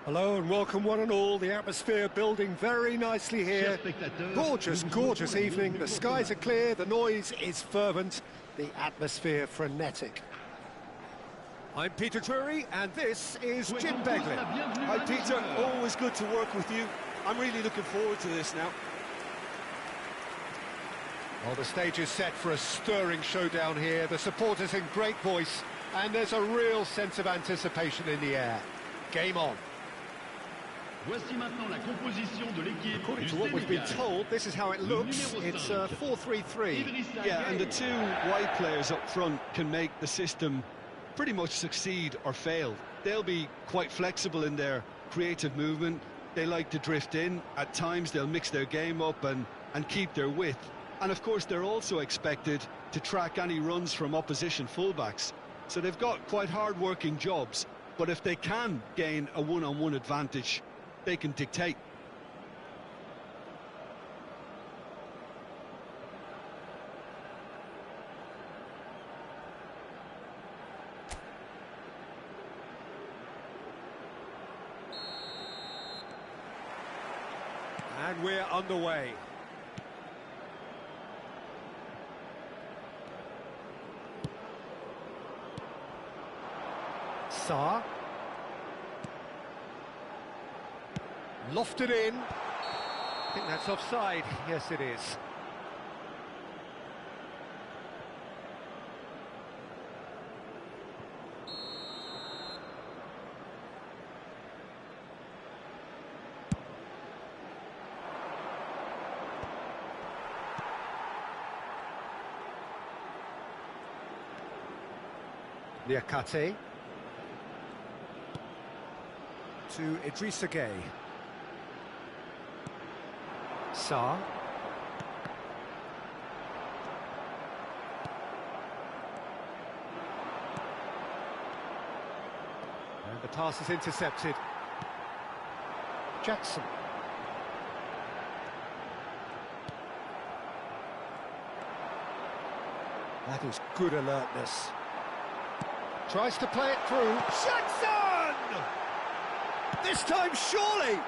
Hello and welcome one and all. The atmosphere building very nicely here. Gorgeous, gorgeous evening. The skies are clear, the noise is fervent, the atmosphere frenetic. I'm Peter Drury and this is Jim Beglin. Hi Peter, always good to work with you. I'm really looking forward to this now. Well, the stage is set for a stirring showdown here. The supporters in great voice and there's a real sense of anticipation in the air. Game on. According to what we've been told, this is how it looks. It's 4-3-3. Yeah, and the two wide players up front can make the system pretty much succeed or fail. They'll be quite flexible in their creative movement. They like to drift in. At times they'll mix their game up and keep their width. And of course they're also expected to track any runs from opposition fullbacks. So they've got quite hard-working jobs. But if they can gain a one-on-one advantage, they can dictate. And we're underway. Sarr. Lofted in. I think that's offside. Yes, it is. Niakate. To Idrissa Gueye. Sarr. And the pass is intercepted. Jackson. That is good alertness. Tries to play it through. Jackson! This time, surely!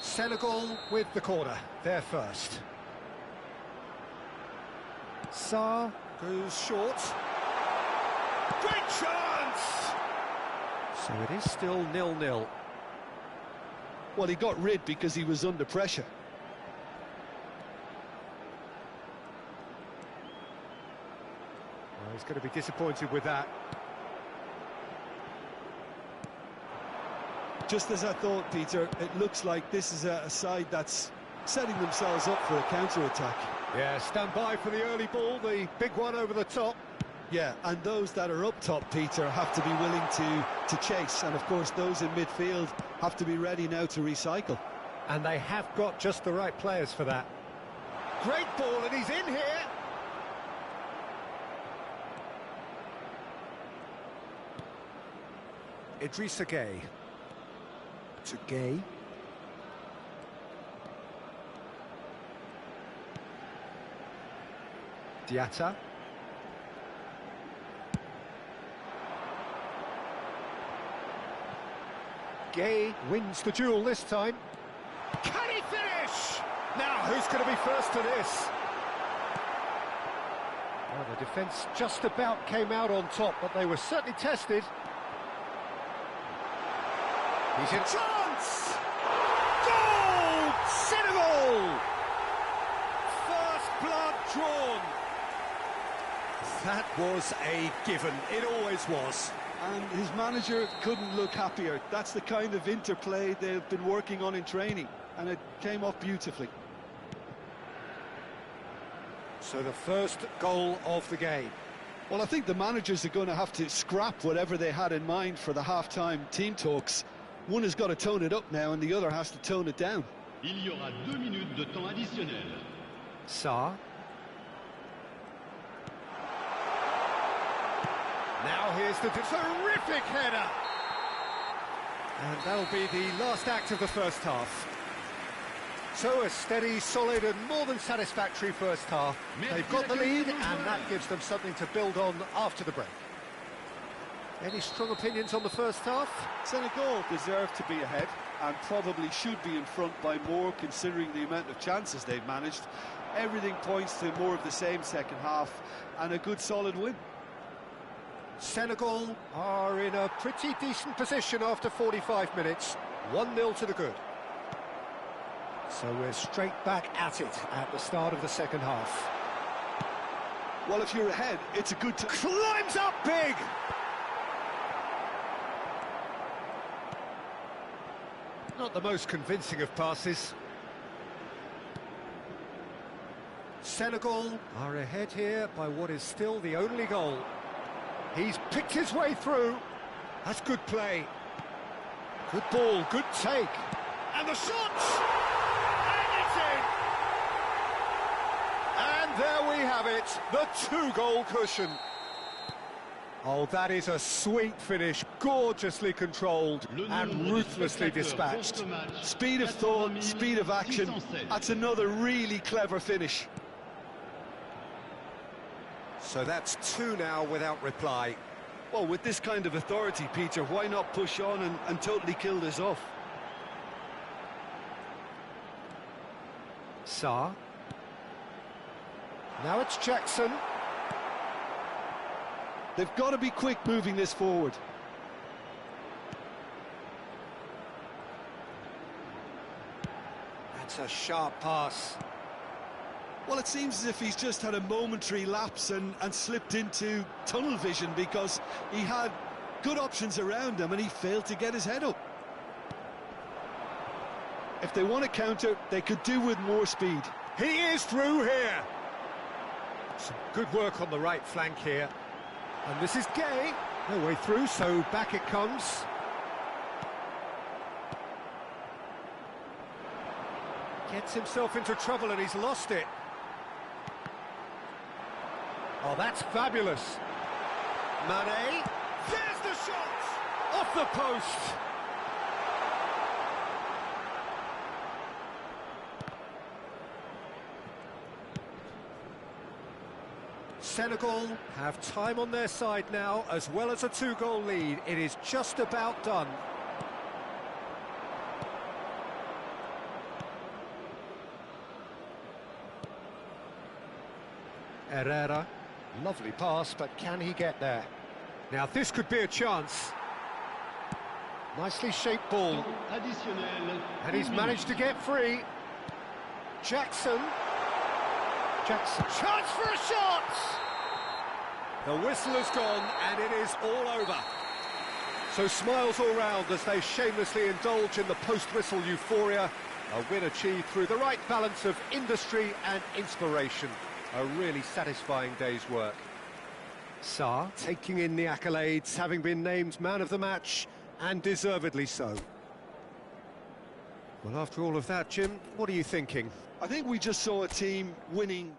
Senegal with the corner, they're first. Sarr goes short. Great chance! So it is still 0-0. Well, he got rid because he was under pressure. Well, he's going to be disappointed with that. Just as I thought, Peter, it looks like this is a side that's setting themselves up for a counter-attack. Yeah, stand by for the early ball, the big one over the top. Yeah, and those that are up top, Peter, have to be willing to chase. And, of course, those in midfield have to be ready now to recycle. And they have got just the right players for that. Great ball, and he's in here. Idrissa Gueye. To Gueye. Diatta. Gueye wins the duel this time. Can he finish? Now, who's going to be first to this? Well, the defence just about came out on top, but they were certainly tested. He's in chance! Goal! Senegal! First blood drawn. That was a given. It always was. And his manager couldn't look happier. That's the kind of interplay they've been working on in training, and it came off beautifully. So the first goal of the game. Well, I think the managers are going to have to scrap whatever they had in mind for the half-time team talks. One has got to tone it up now, and the other has to tone it down. Il y aura 2 minutes de temps additionnel. Sarr. Now here's the terrific header. And that'll be the last act of the first half. So a steady, solid and more than satisfactory first half. They've got the lead and that gives them something to build on after the break. Any strong opinions on the first half? Senegal deserve to be ahead and probably should be in front by more considering the amount of chances they've managed. Everything points to more of the same second half and a good solid win. Senegal are in a pretty decent position after 45 minutes. 1-0 to the good. So we're straight back at it at the start of the second half. Well, if you're ahead, it's a good... Climbs up big! Not the most convincing of passes. Senegal are ahead here by what is still the only goal. He's picked his way through. That's good play. Good ball, good take. And the shot! And it's in! And there we have it, the two-goal cushion. Oh, that is a sweet finish, gorgeously controlled and ruthlessly dispatched. Speed of thought, speed of action. That's another really clever finish. So that's 2 now without reply. Well, with this kind of authority, Peter, why not push on and totally kill this off? Sarr. Now it's Jackson. They've got to be quick moving this forward. That's a sharp pass. Well, it seems as if he's just had a momentary lapse and slipped into tunnel vision because he had good options around him and he failed to get his head up. If they want to counter, they could do with more speed. He is through here. Some good work on the right flank here. And this is Gay. No way through, so back it comes. Gets himself into trouble and he's lost it. Oh, that's fabulous. Mane. There's the shot! Off the post! Senegal have time on their side now, as well as a 2-goal lead. It is just about done. Herrera, lovely pass, but can he get there? Now this could be a chance. Nicely shaped ball. And he's managed to get free. Jackson. Chance for a shot! The whistle has gone and it is all over. So smiles all round as they shamelessly indulge in the post-whistle euphoria. A win achieved through the right balance of industry and inspiration. A really satisfying day's work. Sarr taking in the accolades, having been named man of the match, and deservedly so. Well, after all of that, Jim, what are you thinking? I think we just saw a team winning.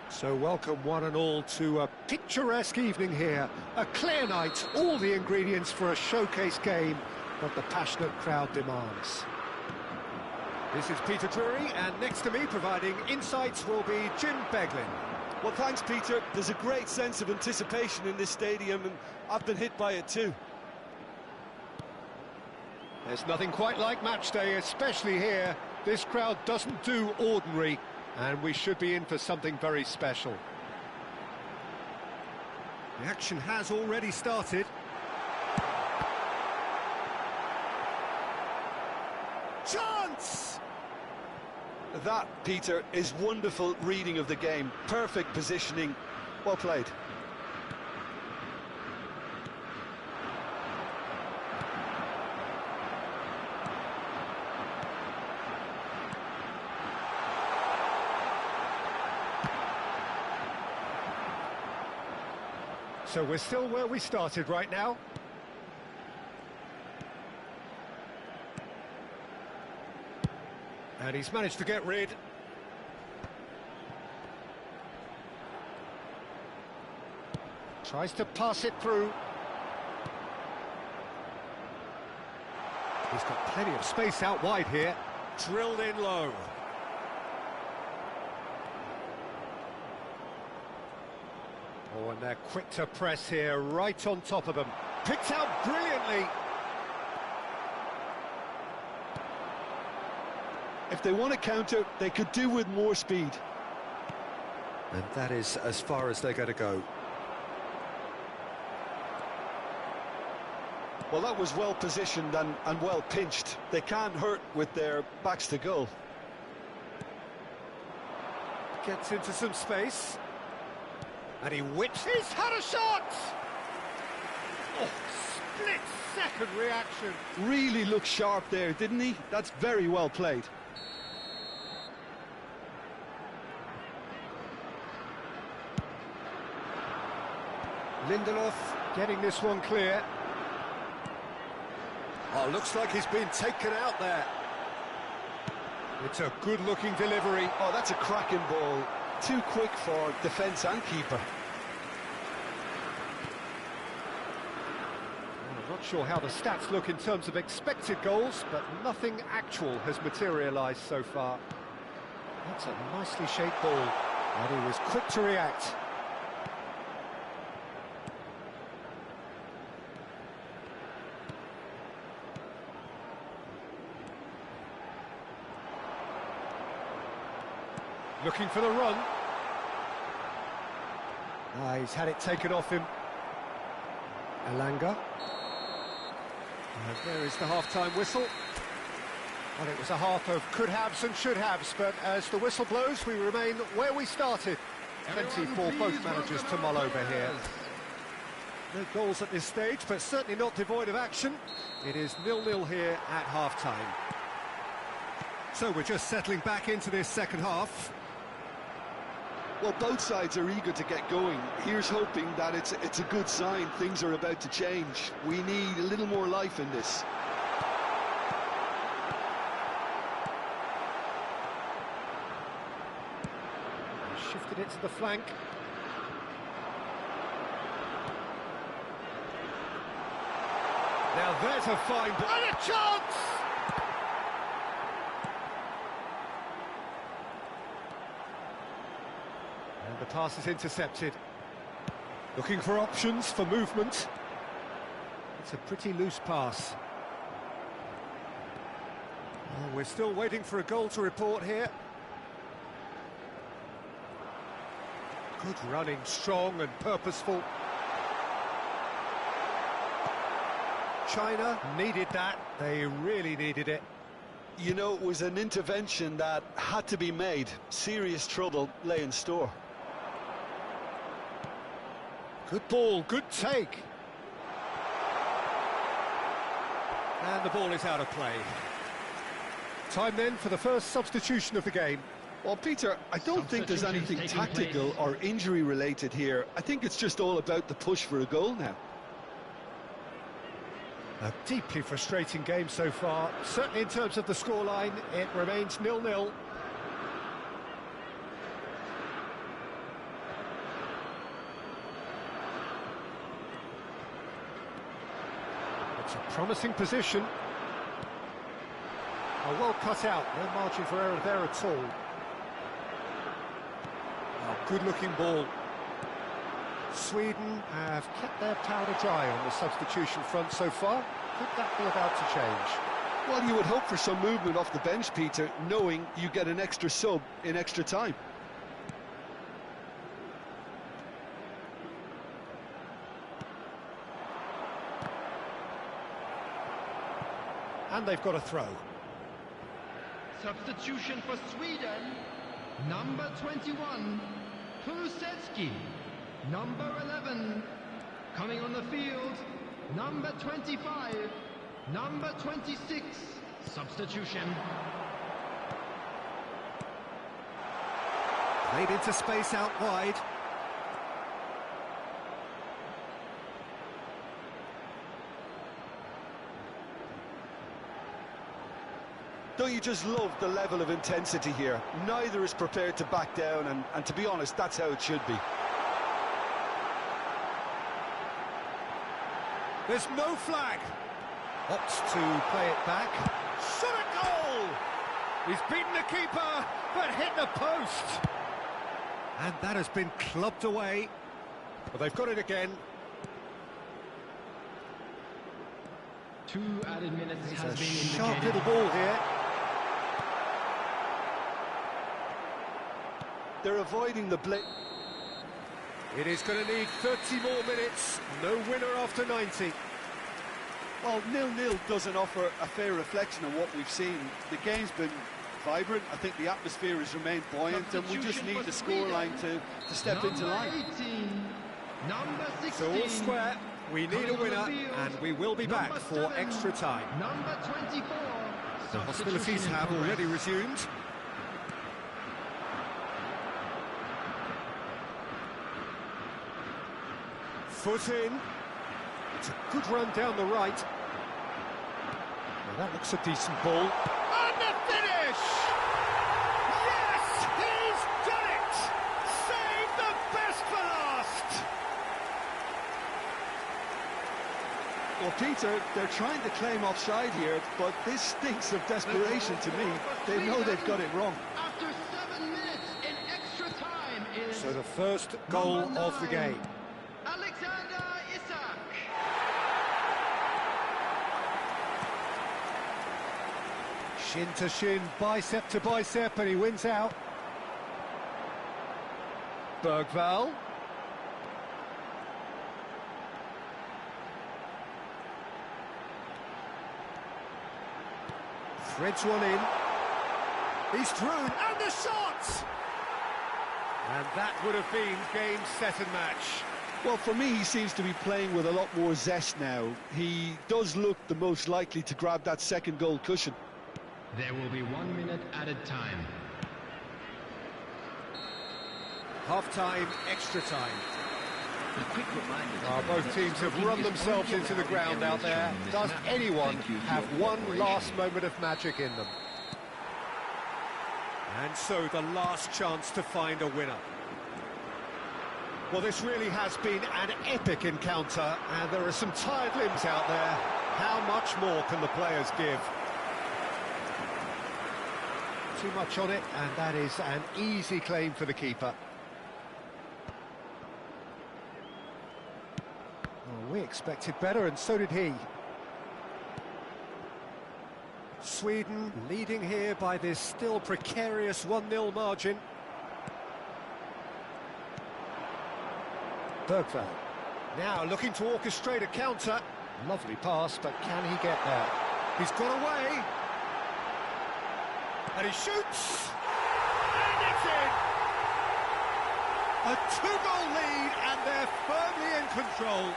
So welcome one and all to a picturesque evening here. A clear night, all the ingredients for a showcase game that the passionate crowd demands. This is Peter Drury, and next to me providing insights will be Jim Beglin. Well, thanks, Peter. There's a great sense of anticipation in this stadium, and I've been hit by it too. There's nothing quite like match day, especially here. This crowd doesn't do ordinary, and we should be in for something very special. The action has already started. Chance! That, Peter, is wonderful reading of the game. Perfect positioning. Well played. So we're still where we started right now. And he's managed to get rid. Tries to pass it through. He's got plenty of space out wide here. Drilled in low. Oh, and they're quick to press here, right on top of them. Picked out brilliantly. If they want to counter, they could do with more speed. And that is as far as they're going to go. Well, that was well positioned and well pinched. They can't hurt with their backs to goal. Gets into some space. And he whips. He's had a shot! Oh, split-second reaction. Really looked sharp there, didn't he? That's very well played. Lindelof getting this one clear. Oh, looks like he's been taken out there. It's a good-looking delivery. Oh, that's a cracking ball. Too quick for defence and keeper. Well, I'm not sure how the stats look in terms of expected goals, but nothing actual has materialised so far. That's a nicely shaped ball, and he was quick to react. Looking for the run. He's had it taken off him. Elanga. And there is the half-time whistle. Well, it was a half of could-haves and should-haves, but as the whistle blows, we remain where we started. Plenty for both managers to mull over here. No goals at this stage, but certainly not devoid of action. It is 0-0 here at half-time. So we're just settling back into this second half. Well, both sides are eager to get going. Here's hoping that it's a good sign. Things are about to change. We need a little more life in this. Shifted it to the flank. Now there's a fine ball. And a chance! And the pass is intercepted. Looking for options for movement. It's a pretty loose pass. Oh, we're still waiting for a goal to report here. Good running, strong and purposeful. China needed that. They really needed it. You know, it was an intervention that had to be made. Serious trouble lay in store. Good ball, good take. And the ball is out of play. Time then for the first substitution of the game. Well, Peter, I don't think there's anything tactical or injury-related here. I think it's just all about the push for a goal now. A deeply frustrating game so far. Certainly in terms of the scoreline, it remains 0-0. It's a promising position. Oh, well cut out. No margin for error there at all. Oh, Good-looking ball. Sweden have kept their powder dry on the substitution front so far. Could that be about to change? Well, you would hope for some movement off the bench, Peter, knowing you get an extra sub in extra time. And they've got a throw. Substitution for Sweden. Number 21, Kulusevski. Number 11, coming on the field, number 25, number 26, substitution. Played into space out wide. Don't you just love the level of intensity here? Neither is prepared to back down, and to be honest, that's how it should be. There's no flag. Opts to play it back. Shot a goal! He's beaten the keeper, but hit the post. And that has been clubbed away. But they've got it again. 2 added minutes It's has a been sharp indicated. little ball here. They're avoiding the blitz. It is going to need 30 more minutes. No winner after 90. Well, 0-0 doesn't offer a fair reflection of what we've seen. The game's been vibrant. I think the atmosphere has remained buoyant, and we just need the scoreline to step into line. Number 18, number 16. So all square. We need a winner, and we will be back for extra time. Number 24. The hostilities Substitution have in already progress. resumed. Foot in. It's a good run down the right. Well, that looks a decent ball. And the finish! Yes, he's done it! Save the best for last! Well, Peter, they're trying to claim offside here, but this stinks of desperation to me. They know they've got it wrong. After 7 minutes in extra time is So the first goal number of the 9, game. Alexander Isak. Shin to shin, bicep to bicep, and he wins out. Bergvall. Threads one in. He's through, and the shot! And that would have been game, set and match. Well, for me, he seems to be playing with a lot more zest now. He does look the most likely to grab that second goal cushion. There will be 1 minute added time. Half-time, extra time. A quick reminder. Both teams have run themselves into the ground out there. Does anyone have one last moment of magic in them? And so the last chance to find a winner. Well, this really has been an epic encounter, and there are some tired limbs out there. How much more can the players give? Too much on it, and that is an easy claim for the keeper. Well, we expected better, and so did he. Sweden leading here by this still precarious 1-0 margin. Bergvall now looking to orchestrate a counter. Lovely pass, but can he get there? He's got away. And he shoots! And it's in! A 2-goal lead, and they're firmly in control.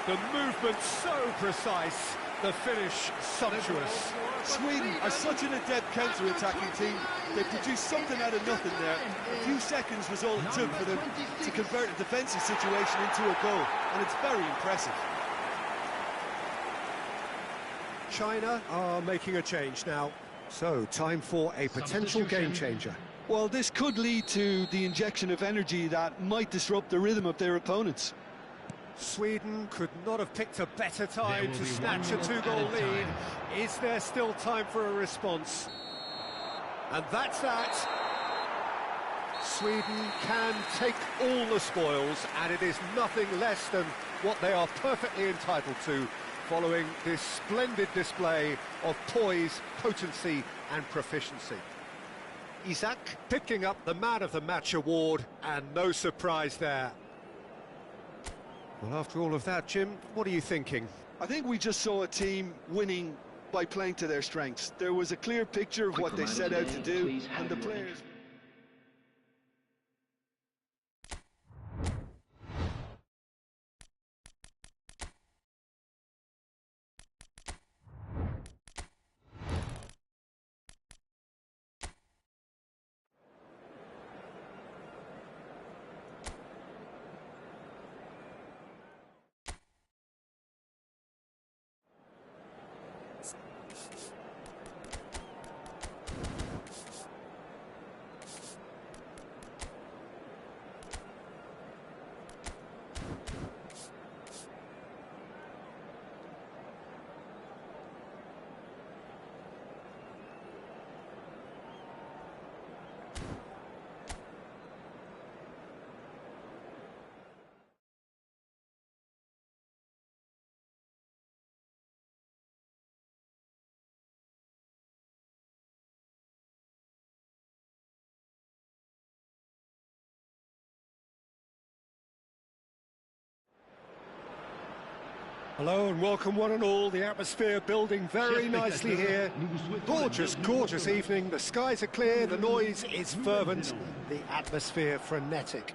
The movement so precise, the finish sumptuous. Sweden are such an adept counter-attacking team. They produced something out of nothing there. A few seconds was all it took for them to convert a defensive situation into a goal, and it's very impressive. China are making a change now. So, time for a potential game-changer. Well, this could lead to the injection of energy that might disrupt the rhythm of their opponents. Sweden could not have picked a better time to snatch a 2-goal lead. Is there still time for a response? And that's that. Sweden can take all the spoils, and it is nothing less than what they are perfectly entitled to, following this splendid display of poise, potency and proficiency. Isaac picking up the Man of the Match award, and no surprise there. Well, after all of that, Jim, what are you thinking? I think we just saw a team winning by playing to their strengths. There was a clear picture of what they set out to do, and the players... Hello and welcome one and all. The atmosphere building very nicely here. Gorgeous, gorgeous evening. The skies are clear, the noise is fervent, the atmosphere frenetic.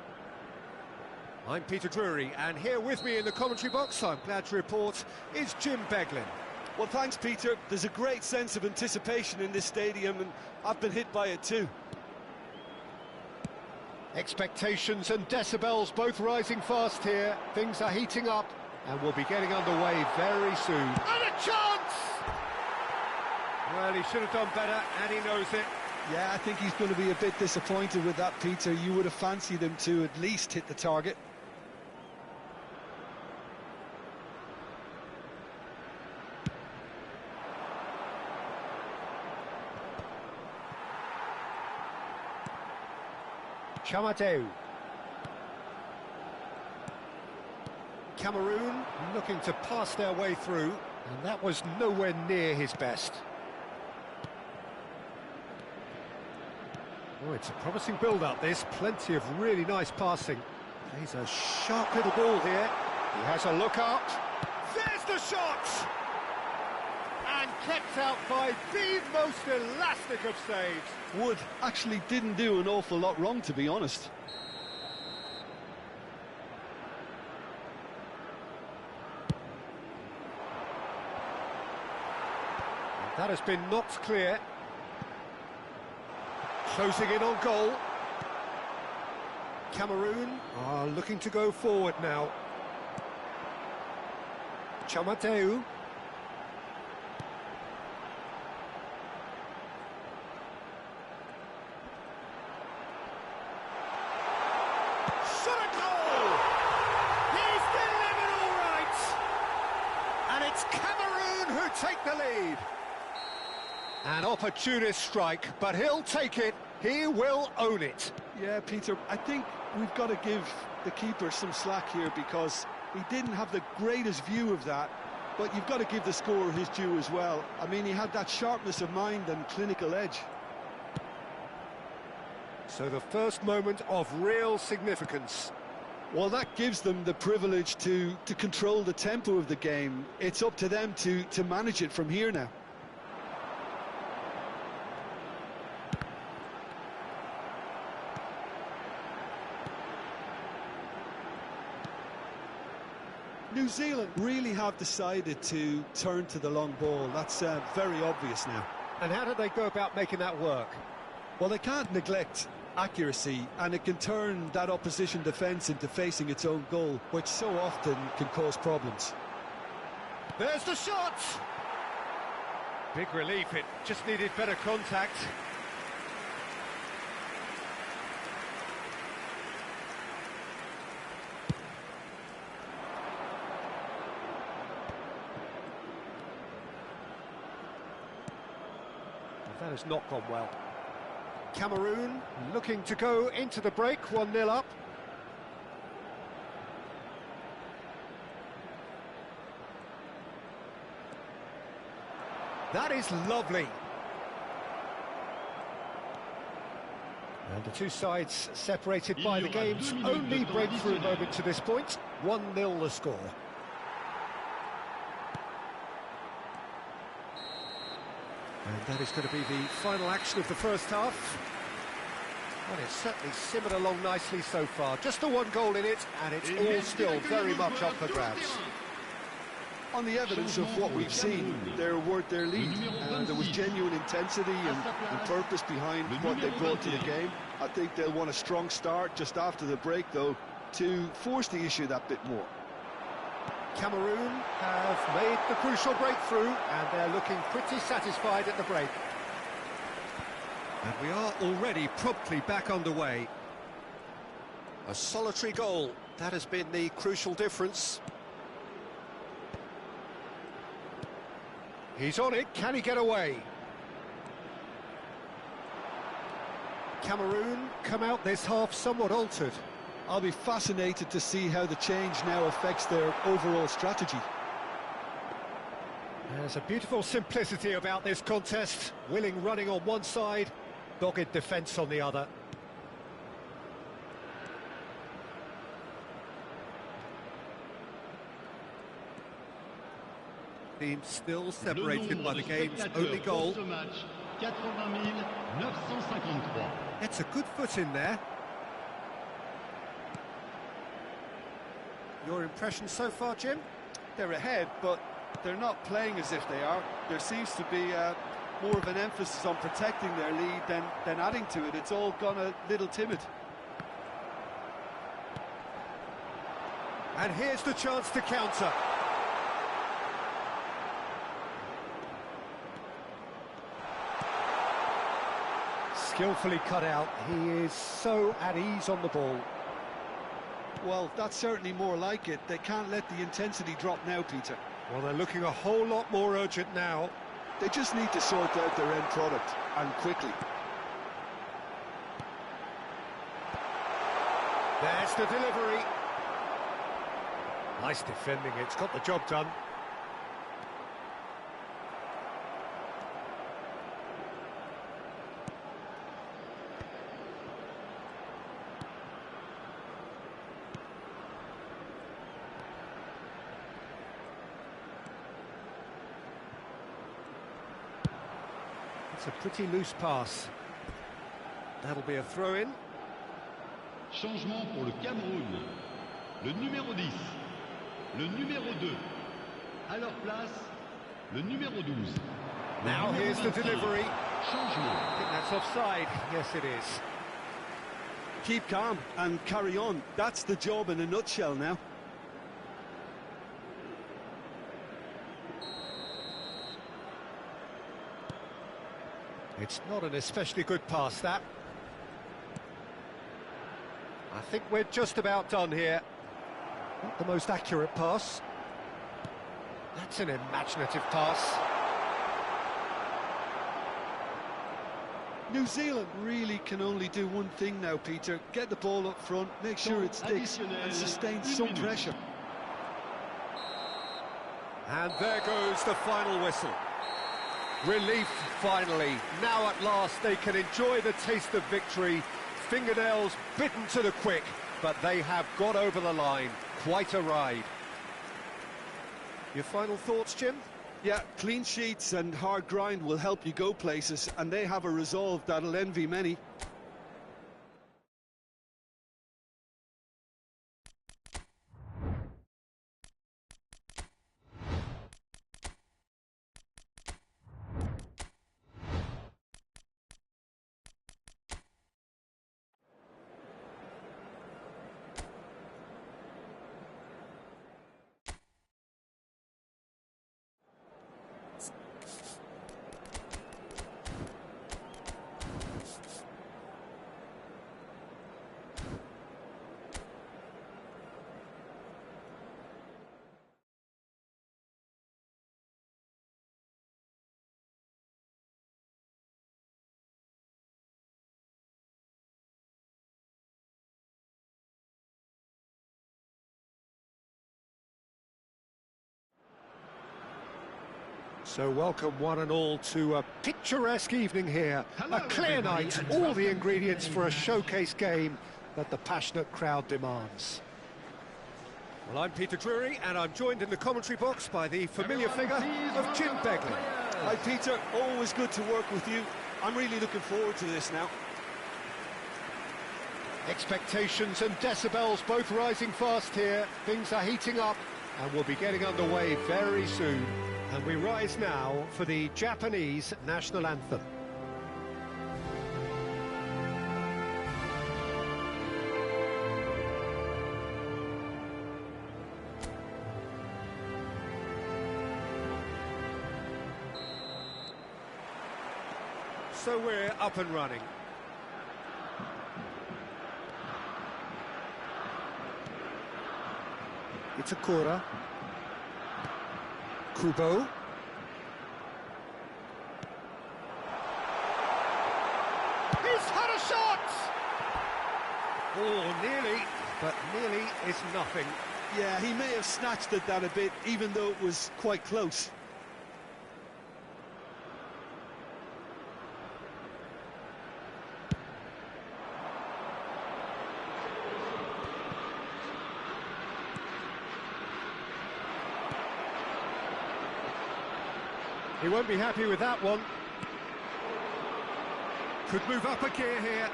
I'm Peter Drury, and here with me in the commentary box, I'm glad to report, is Jim Beglin. Well, thanks, Peter. There's a great sense of anticipation in this stadium, and I've been hit by it too. Expectations and decibels both rising fast here. Things are heating up, and we'll be getting underway very soon. And a chance! Well, he should have done better, and he knows it. Yeah, I think he's going to be a bit disappointed with that, Peter. You would have fancied him to at least hit the target. Chamateu. Cameroon looking to pass their way through, and that was nowhere near his best. Oh, it's a promising build-up, this. Plenty of really nice passing. He's a sharp little ball here. He has a look up. There's the shot! And kept out by the most elastic of saves. Wood actually didn't do an awful lot wrong, to be honest. That has been knocked clear. Closing in on goal. Cameroon are looking to go forward now. Chamateu. Senegal! He's delivered all right! And it's Cameroon who take the lead. An opportunist strike, but he'll take it. He will own it. Yeah, Peter, I think we've got to give the keeper some slack here, because he didn't have the greatest view of that, but you've got to give the scorer his due as well. I mean, he had that sharpness of mind and clinical edge. So the first moment of real significance. Well, that gives them the privilege to control the tempo of the game. It's up to them to manage it from here now. New Zealand really have decided to turn to the long ball. That's very obvious now. And how do they go about making that work? Well, they can't neglect accuracy, and it can turn that opposition defence into facing its own goal, which so often can cause problems. There's the shot! Big relief, it just needed better contact. That has not gone well. Cameroon looking to go into the break, 1-0 up. That is lovely. And the two sides separated by the game's only breakthrough moment to this point. 1-0 the score. And that is going to be the final action of the first half. Well, it's certainly simmered along nicely so far. Just the one goal in it, and it's all still very much up for grabs. On the evidence of what we've seen, they're worth their lead. There was genuine intensity and purpose behind what they brought to the game. I think they'll want a strong start just after the break, though, to force the issue that bit more. Cameroon have made the crucial breakthrough, and they're looking pretty satisfied at the break. And we are already promptly back underway. A solitary goal, that has been the crucial difference. He's on it, can he get away? Cameroon come out this half somewhat altered. I'll be fascinated to see how the change now affects their overall strategy. There's a beautiful simplicity about this contest. Willing running on one side, dogged defence on the other. Team still separated by the game's only goal. It's a good foot in there. Your impression so far, Jim? They're ahead, but they're not playing as if they are. There seems to be more of an emphasis on protecting their lead than adding to it. It's all gone a little timid. And here's the chance to counter. Skillfully cut out. He is so at ease on the ball. Well, that's certainly more like it. They can't let the intensity drop now, Peter. Well, they're looking a whole lot more urgent now. They just need to sort out their end product, and quickly. There's the delivery. Nice defending, it's got the job done. It's a pretty loose pass. That'll be a throw-in. Changement pour le Cameroun. Le numéro 10, le numéro 2. À leur place, le numéro 12. Now here's the delivery. Changement. I think that's offside. Yes, it is. Keep calm and carry on. That's the job in a nutshell now. It's not an especially good pass, that. I think we're just about done here. Not the most accurate pass. That's an imaginative pass. New Zealand really can only do one thing now, Peter. Get the ball up front, make sure it sticks, and sustain some pressure. And there goes the final whistle. Relief, finally. Now at last they can enjoy the taste of victory. Fingernails bitten to the quick, but they have got over the line. Quite a ride. Your final thoughts, Jim? Yeah, clean sheets and hard grind will help you go places, and they have a resolve that'll envy many. So welcome one and all to a picturesque evening here. A clear night, all the ingredients for a showcase game that the passionate crowd demands. Well, I'm Peter Drury, and I'm joined in the commentary box by the familiar figure of Jim Begley. Hi Peter, always good to work with you. I'm really looking forward to this now. Expectations and decibels both rising fast here. Things are heating up and we'll be getting underway very soon. And we rise now for the Japanese national anthem. So we're up and running. It's Itakura. Kubo. He's had a shot! Oh, nearly, but nearly is nothing. Yeah, he may have snatched at that a bit, even though it was quite close. He won't be happy with that one. Could move up a gear here.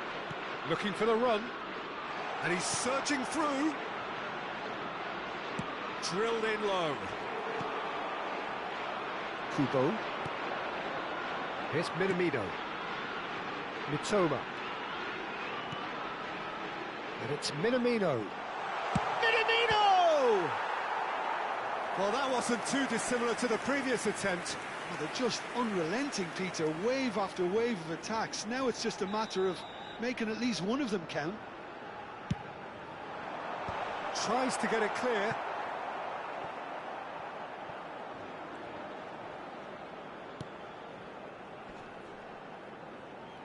Looking for the run. And he's surging through. Drilled in low. Kubo. Here's Minamino. Mitoma. And it's Minamino. Minamino! Well, that wasn't too dissimilar to the previous attempt. Oh, they're just unrelenting, Peter. Wave after wave of attacks. Now it's just a matter of making at least one of them count. Tries to get it clear.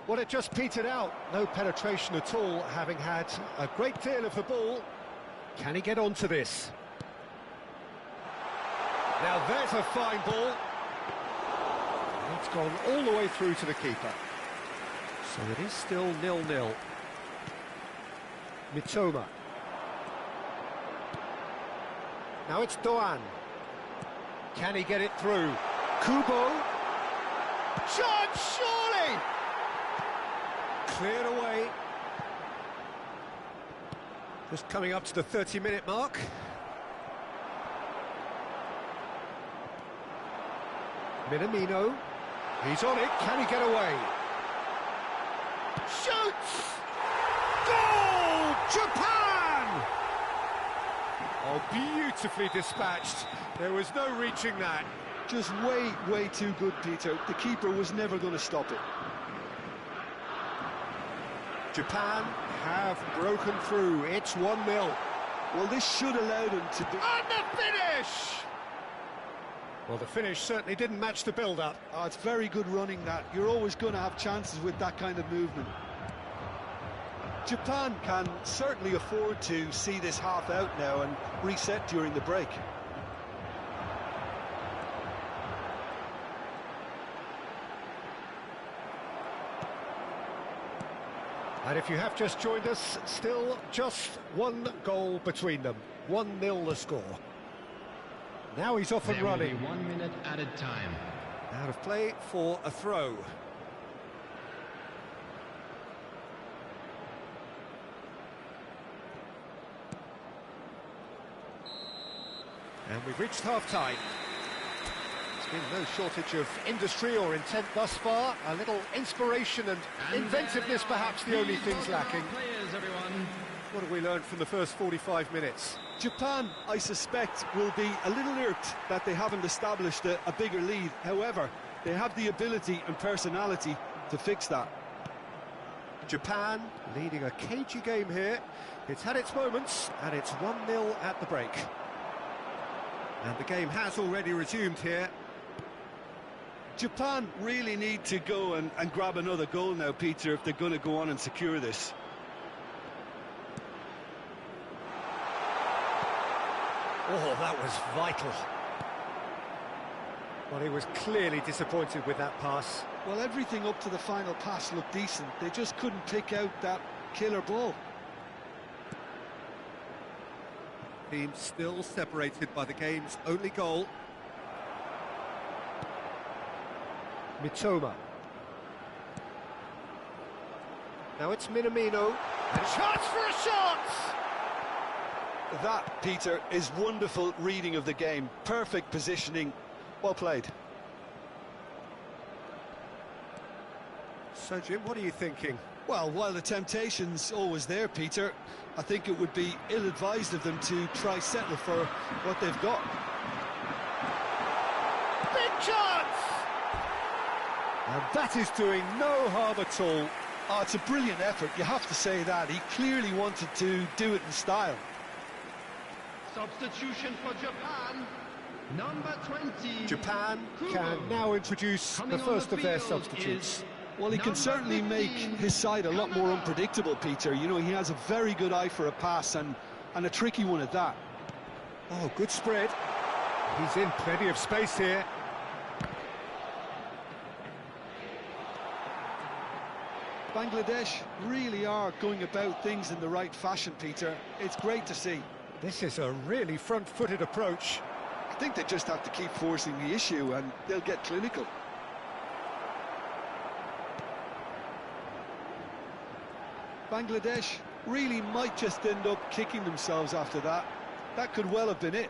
Well, it just petered out. No penetration at all, having had a great deal of the ball. Can he get onto this? Now there's a fine ball. It's gone all the way through to the keeper. So it is still 0-0. Mitoma. Now it's Doan. Can he get it through? Kubo. Shot, surely! Cleared away. Just coming up to the 30-minute mark. Minamino. He's on it. Can he get away? Shoots! Goal! Japan! Oh, beautifully dispatched. There was no reaching that. Just way too good, Peter. The keeper was never going to stop it. Japan have broken through. It's 1-0. Well, this should allow them to do... And the finish! Well, the finish certainly didn't match the build-up. Oh, it's very good running, that. You're always going to have chances with that kind of movement. Japan can certainly afford to see this half out now and reset during the break. And if you have just joined us, still just one goal between them. 1-0 the score. Now he's off and running. 1 minute at a time. Out of play for a throw. And we've reached half-time. There's been no shortage of industry or intent thus far. A little inspiration and inventiveness, perhaps the only things lacking. Players, everyone. What have we learned from the first 45 minutes? Japan, I suspect, will be a little irked that they haven't established a bigger lead. However, they have the ability and personality to fix that. Japan leading a cagey game here. It's had its moments, and it's 1-0 at the break. And the game has already resumed here. Japan really need to go and grab another goal now, Peter, if they're going to go on and secure this. Oh, that was vital. Well, he was clearly disappointed with that pass. Well, everything up to the final pass looked decent. They just couldn't pick out that killer ball. Team still separated by the game's only goal. Mitoma. Now it's Minamino. And chance for a shot! That, Peter, is wonderful reading of the game. Perfect positioning. Well played. So, Jim, what are you thinking? Well, while the temptation's always there, Peter, I think it would be ill-advised of them to try settle for what they've got. Big chance! And that is doing no harm at all. Oh, it's a brilliant effort, you have to say that. He clearly wanted to do it in style. Substitution for Japan, number 20. Japan can now introduce the first of their substitutes. Well, he can certainly make his side a lot more unpredictable, Peter. You know, he has a very good eye for a pass and a tricky one at that. Oh, good spread. He's in plenty of space here. Bangladesh really are going about things in the right fashion, Peter. It's great to see. This is a really front-footed approach. I think they just have to keep forcing the issue and they'll get clinical. Bangladesh really might just end up kicking themselves after that. That could well have been it.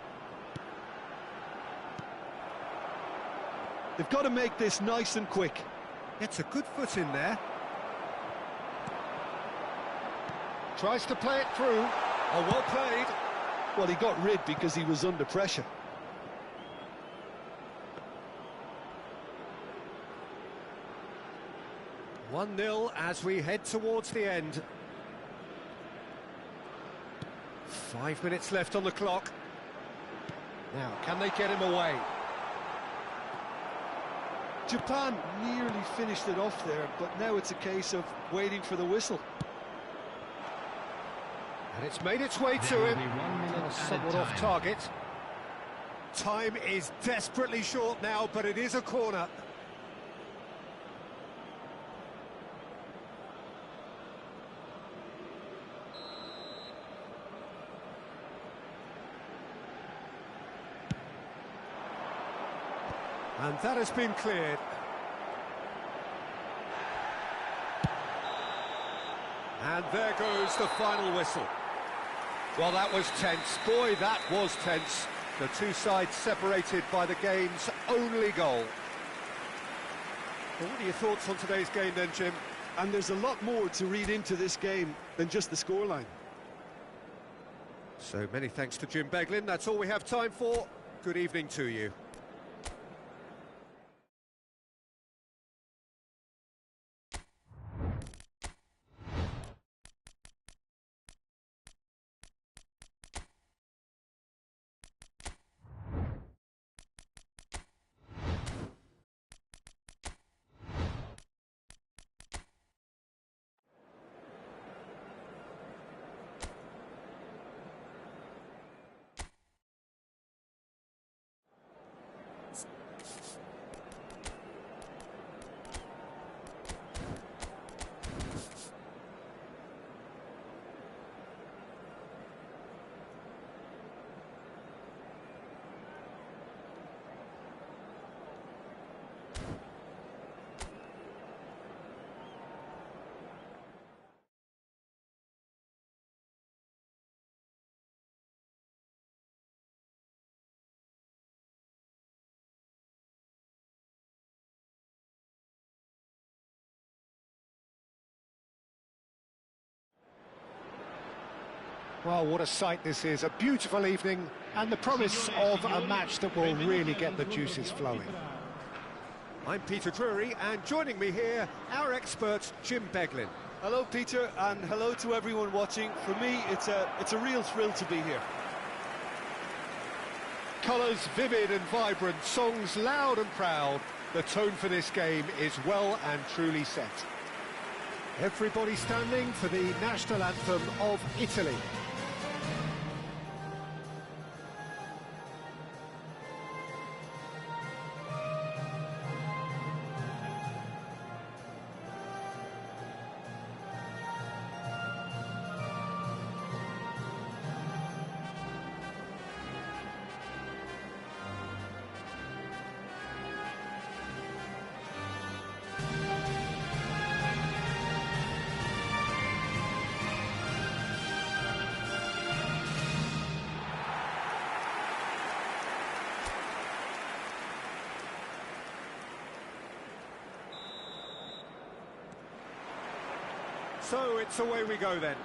They've got to make this nice and quick. Gets a good foot in there. Tries to play it through. Oh, well played. Well, he got rid because he was under pressure. (1-0) as we head towards the end. 5 minutes left on the clock. Now, can they get him away? Japan nearly finished it off there, but now it's a case of waiting for the whistle. And it's made its way to him. Somewhat off target. Time is desperately short now, but it is a corner. And that has been cleared. And there goes the final whistle. Well, that was tense. Boy, that was tense. The two sides separated by the game's only goal. Well, what are your thoughts on today's game then, Jim? And there's a lot more to read into this game than just the scoreline. So many thanks to Jim Beglin. That's all we have time for. Good evening to you. Well, what a sight this is. A beautiful evening and the promise of a match that will really get the juices flowing. I'm Peter Drury, and joining me here, our expert, Jim Beglin. Hello, Peter, and hello to everyone watching. For me, it's a real thrill to be here. Colours vivid and vibrant, songs loud and proud. The tone for this game is well and truly set. Everybody standing for the national anthem of Italy. So it's away we go then.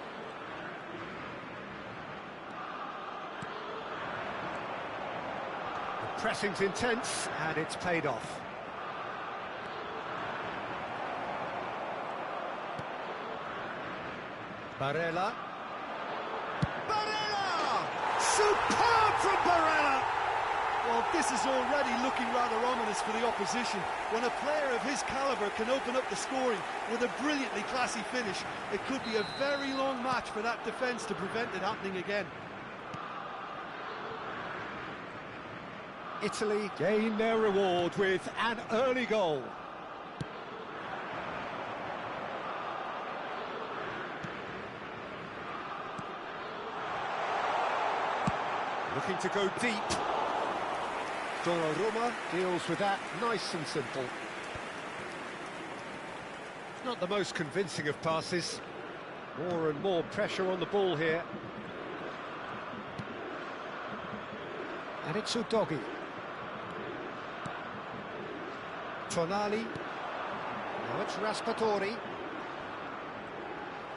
The pressing's intense and it's paid off. Barella. Barella! Superb from Barella! Well, this is already looking rather ominous for the opposition. When a player of his calibre can open up the scoring with a brilliantly classy finish, it could be a very long match for that defence to prevent it happening again. Italy gain their reward with an early goal. Looking to go deep. Donnarumma deals with that nice and simple. Not the most convincing of passes. More and more pressure on the ball here. And it's Udogi. Tonali. Now it's Raspadori.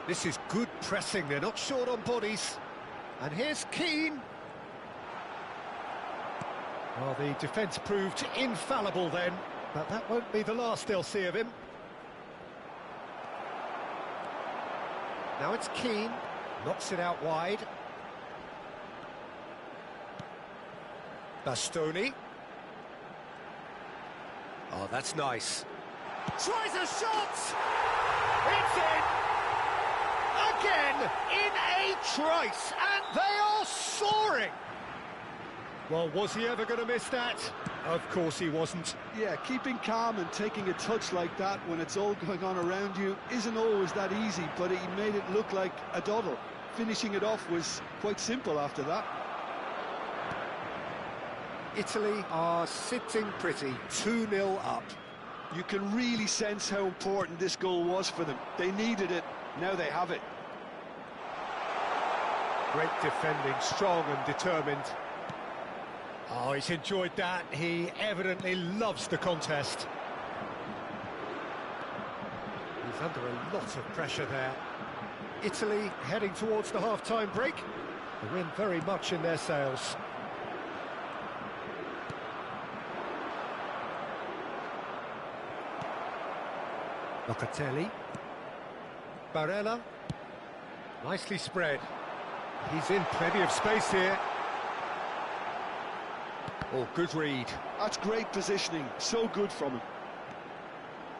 This is good pressing, they're not short on bodies. And here's Keane. Well, the defence proved infallible then, but that won't be the last they'll see of him. Now it's Keane, knocks it out wide. Bastoni. Oh, that's nice. Tries a shot! It's in! Again, in a trice, and they are soaring! Well, was he ever going to miss that? Of course he wasn't. Yeah, keeping calm and taking a touch like that when it's all going on around you isn't always that easy, but he made it look like a doddle. Finishing it off was quite simple after that. Italy are sitting pretty, 2-0 up. You can really sense how important this goal was for them. They needed it, now they have it. Great defending, strong and determined. Oh, he's enjoyed that. He evidently loves the contest. He's under a lot of pressure there. Italy heading towards the half-time break. The wind very much in their sails. Locatelli. Barella. Nicely spread. He's in plenty of space here. Oh, good read. That's great positioning, so good from him.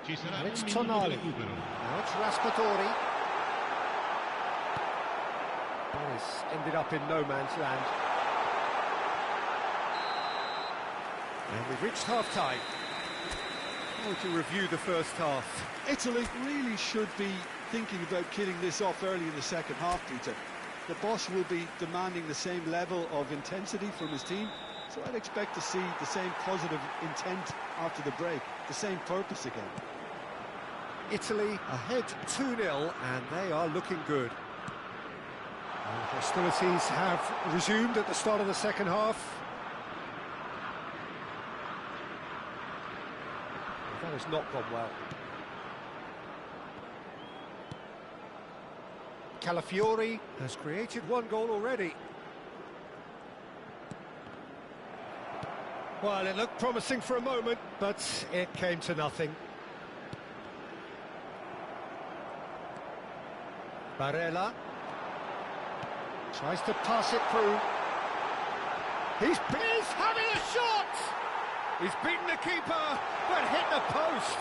And it's Tonali. Now it's Raspadori. Oh, he's ended up in no man's land. And we've reached half-time. How would you review the first half? Italy really should be thinking about killing this off early in the second half, Peter. The boss will be demanding the same level of intensity from his team. So I'd expect to see the same positive intent after the break, the same purpose again. Italy ahead 2-0, and they are looking good. And hostilities have resumed at the start of the second half. That has not gone well. Calafiori has created one goal already. Well, it looked promising for a moment, but it came to nothing. Barella tries to pass it through. He's having a shot! He's beaten the keeper, but hit the post.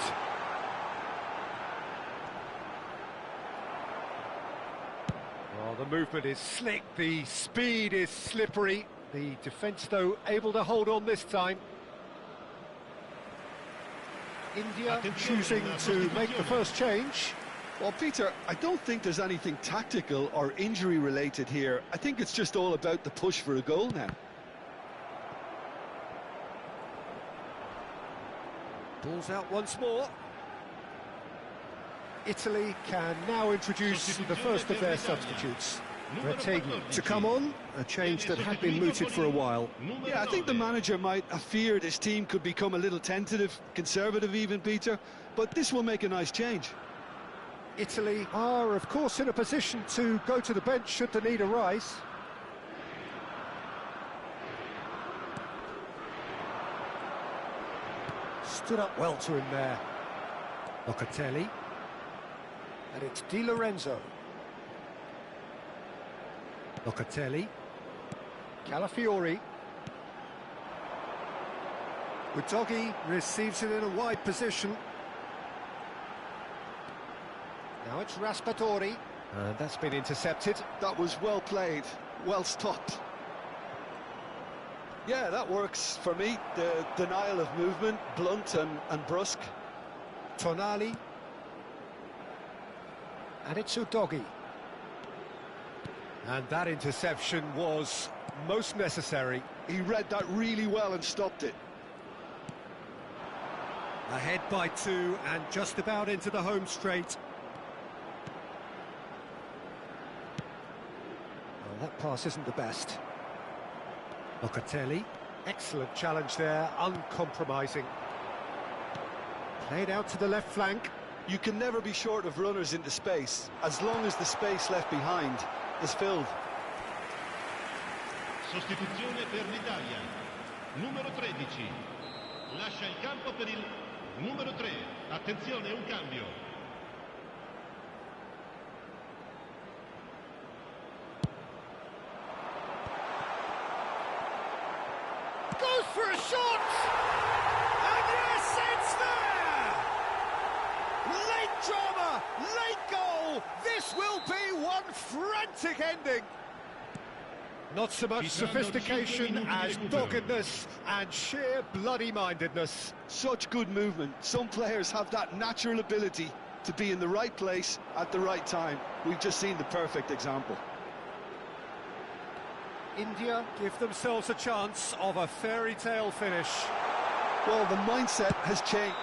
Well, the movement is slick, the speed is slippery. The defence, though, able to hold on this time. India choosing to make the first change. Well, Peter, I don't think there's anything tactical or injury-related here. I think it's just all about the push for a goal now. Ball's out once more. Italy can now introduce the first of their substitutes. Retegui to come on, a change that had been mooted for a while. Yeah, I think the manager might have feared his team could become a little tentative, conservative even, Peter, but this will make a nice change. Italy are, of course, in a position to go to the bench should the need arise. Stood up well to him there. Locatelli. And it's Di Lorenzo. Locatelli. Calafiori. Udogi receives it in a wide position. Now it's Raspadori. And that's been intercepted. That was well played, well stopped. Yeah, that works for me. The denial of movement, blunt and brusque. Tonali. And it's Udogi. And that interception was most necessary. He read that really well and stopped it. Ahead by 2 and just about into the home straight. Well, that pass isn't the best. Locatelli, excellent challenge there, uncompromising. Played out to the left flank. You can never be short of runners into space, as long as the space left behind is filled. Sostituzione per l'Italia. Numero 13. Lascia il campo per il numero 3. Attenzione, un cambio. Goes for a shot! And yes, it's there! Late drama, late goal! This will be one frantic ending! Not so much sophistication as doggedness and sheer bloody-mindedness. Such good movement. Some players have that natural ability to be in the right place at the right time. We've just seen the perfect example. India give themselves a chance of a fairy tale finish. Well, the mindset has changed.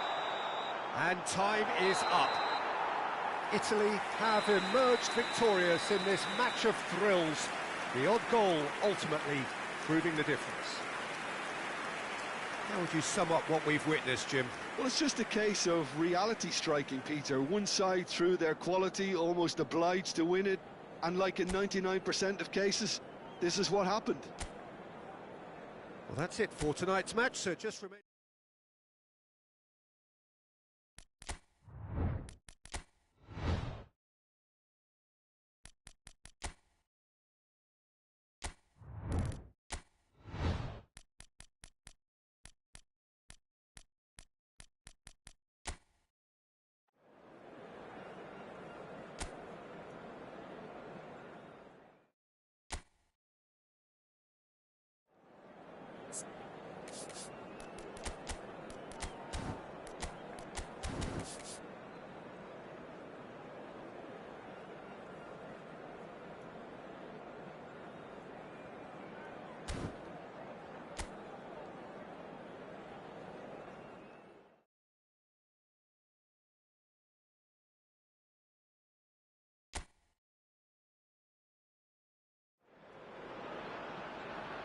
And time is up. Italy have emerged victorious in this match of thrills. The odd goal ultimately proving the difference. How would you sum up what we've witnessed, Jim? Well, it's just a case of reality striking, Peter. One side, through their quality, almost obliged to win it. And like in 99% of cases, this is what happened. Well, that's it for tonight's match, so just remain...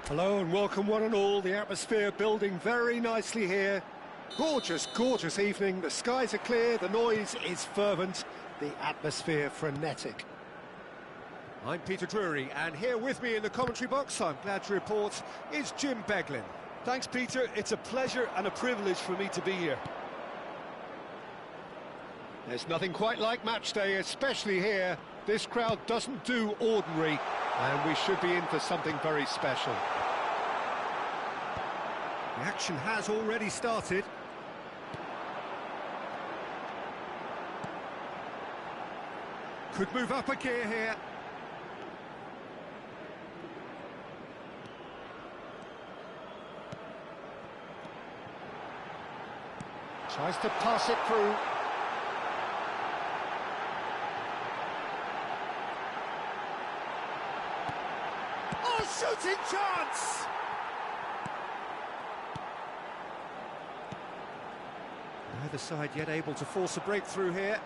Hello and welcome one and all. The atmosphere building very nicely here. Gorgeous, gorgeous evening. The skies are clear, the noise is fervent, the atmosphere frenetic. I'm Peter Drury, and here with me in the commentary box, I'm glad to report, is Jim Beglin. Thanks, Peter. It's a pleasure and a privilege for me to be here. There's nothing quite like match day, especially here. This crowd doesn't do ordinary, and we should be in for something very special. The action has already started. Could move up a gear here. Tries to pass it through. Oh, shooting chance! Neither side yet able to force a breakthrough here.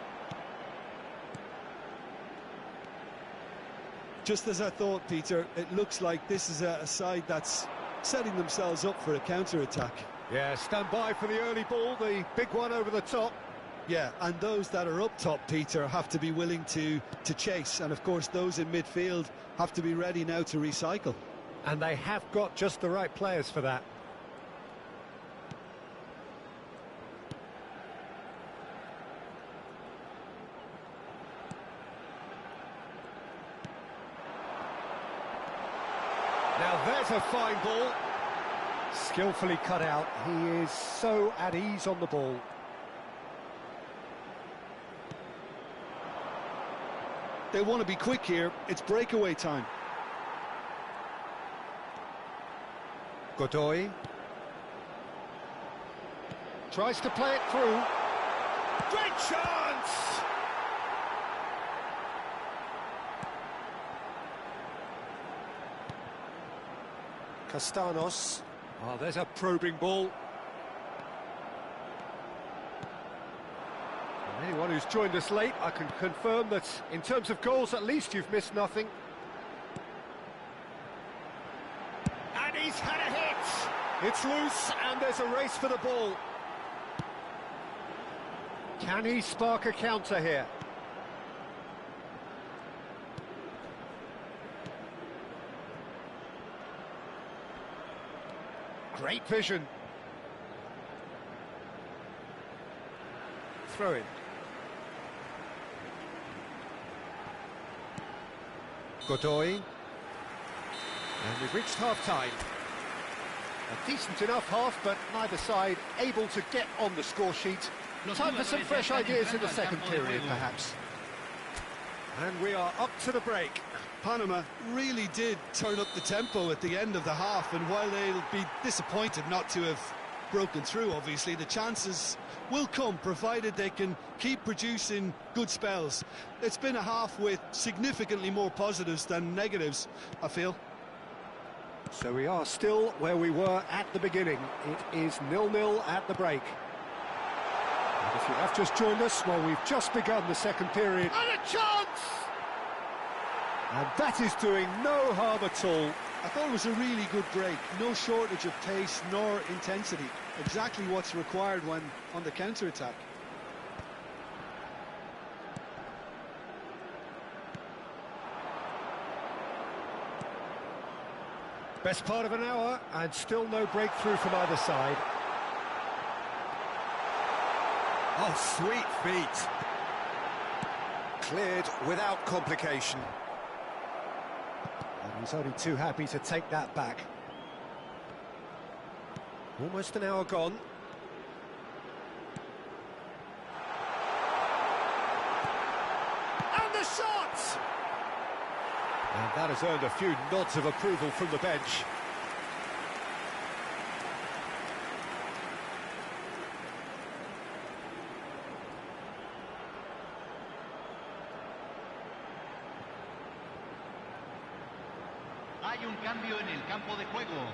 Just as I thought, Peter, it looks like this is a side that's setting themselves up for a counter-attack. Yeah, stand by for the early ball, the big one over the top. Yeah, and those that are up top, Peter, have to be willing to chase. And, of course, those in midfield have to be ready now to recycle. And they have got just the right players for that. Now there's a fine ball. Skillfully cut out. He is so at ease on the ball. They want to be quick here. It's breakaway time. Godoy tries to play it through. Great chance! Castanos. Oh, there's a probing ball. And anyone who's joined us late, I can confirm that in terms of goals, at least you've missed nothing. And he's had a hit! It's loose, and there's a race for the ball. Can he spark a counter here? Great vision. Throw in. Godoy. And we've reached half-time. A decent enough half, but neither side able to get on the score sheet. Time for some fresh ideas in the second period, perhaps. And we are up to the break. Panama really did turn up the tempo at the end of the half, and while they'll be disappointed not to have broken through, obviously, the chances will come, provided they can keep producing good spells. It's been a half with significantly more positives than negatives, I feel. So we are still where we were at the beginning. It is 0-0 at the break. And if you have just joined us, well, we've just begun the second period. And a chance! And that is doing no harm at all. I thought it was a really good break. No shortage of pace nor intensity. Exactly what's required when on the counter-attack. Best part of an hour, and still no breakthrough from either side. Oh, sweet feet. Cleared without complication. And he's only too happy to take that back. Almost an hour gone. And the shot! And that has earned a few nods of approval from the bench. Hay un cambio en el campo de juego.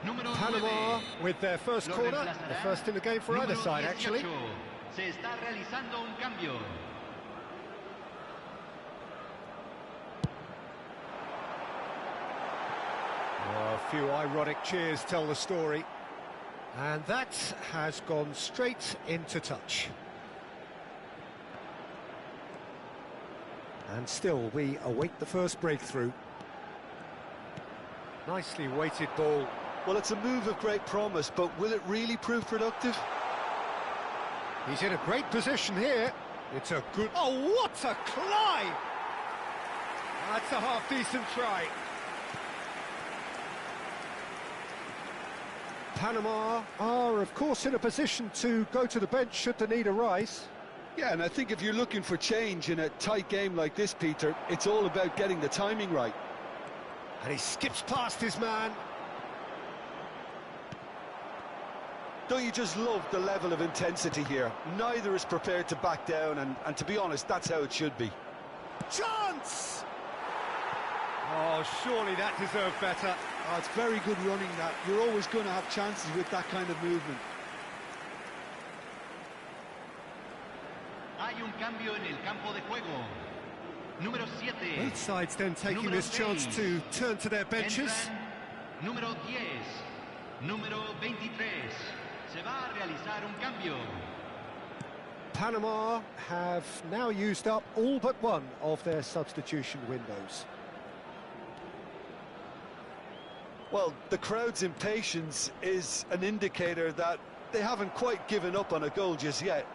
Número Panama 9. with their first corner, the first in the game for either side, actually. Se está realizando un cambio. Oh, a few ironic cheers tell the story. And that has gone straight into touch. And still, we await the first breakthrough. Nicely weighted ball. Well, it's a move of great promise, but will it really prove productive? He's in a great position here. It's a good... Oh, what a climb! That's a half-decent try. Panama are, of course, in a position to go to the bench should the need arise. Yeah, and I think if you're looking for change in a tight game like this, Peter, it's all about getting the timing right. And he skips past his man. Don't you just love the level of intensity here? Neither is prepared to back down, and to be honest, that's how it should be. Chance! Oh, surely that deserved better. Oh, it's very good running, that. You're always going to have chances with that kind of movement. Hay un cambio en el campo de juego. Número 7. Both sides then taking this chance to turn to their benches. Entran número 10, número 23. Se va a realizar un cambio. Panama have now used up all but one of their substitution windows. Well, the crowd's impatience is an indicator that they haven't quite given up on a goal just yet.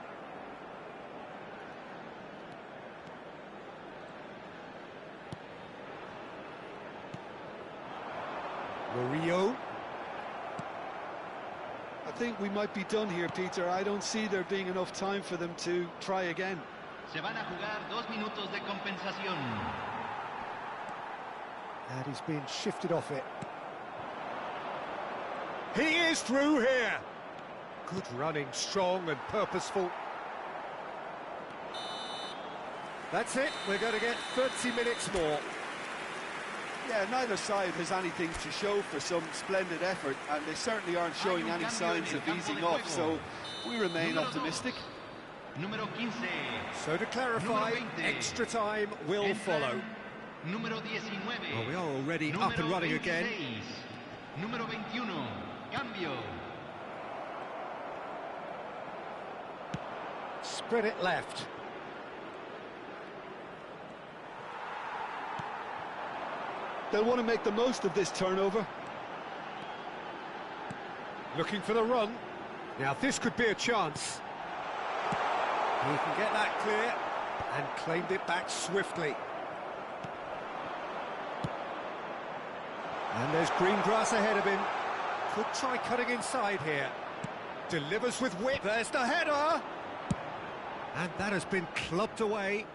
Murillo. I think we might be done here, Peter. I don't see there being enough time for them to try again. Se van a jugar 2 minutos de compensación. And he's been shifted off it. He is through here. Good running, strong and purposeful. That's it, we're going to get 30 minutes more. Yeah, neither side has anything to show for some splendid effort, and they certainly aren't showing any signs of easing off, so we remain optimistic. Número 15. So to clarify, extra time will follow. Número 19. Well, we are already up and running again. Número 21. Cambio. Spread it left. They'll want to make the most of this turnover. Looking for the run. Now this could be a chance. He can get that clear and claimed it back swiftly. And there's green grass ahead of him. Could try cutting inside here. Delivers with whip. There's the header. And that has been clubbed away.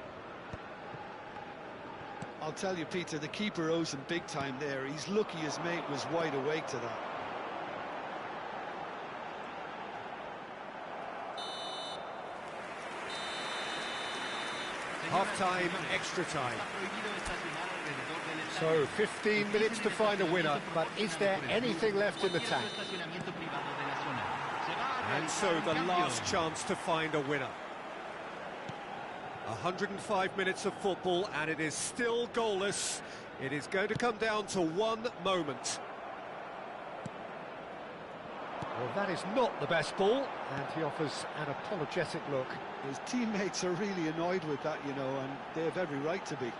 I'll tell you, Peter, the keeper owes him big time there. He's lucky his mate was wide awake to that. Half-time, extra time. So 15 minutes to find a winner, but is there anything left in the tank? And so the last chance to find a winner. 105 minutes of football and it is still goalless. It is going to come down to one moment. Well, that is not the best ball, and he offers an apologetic look. His teammates are really annoyed with that, you know, and they have every right to be.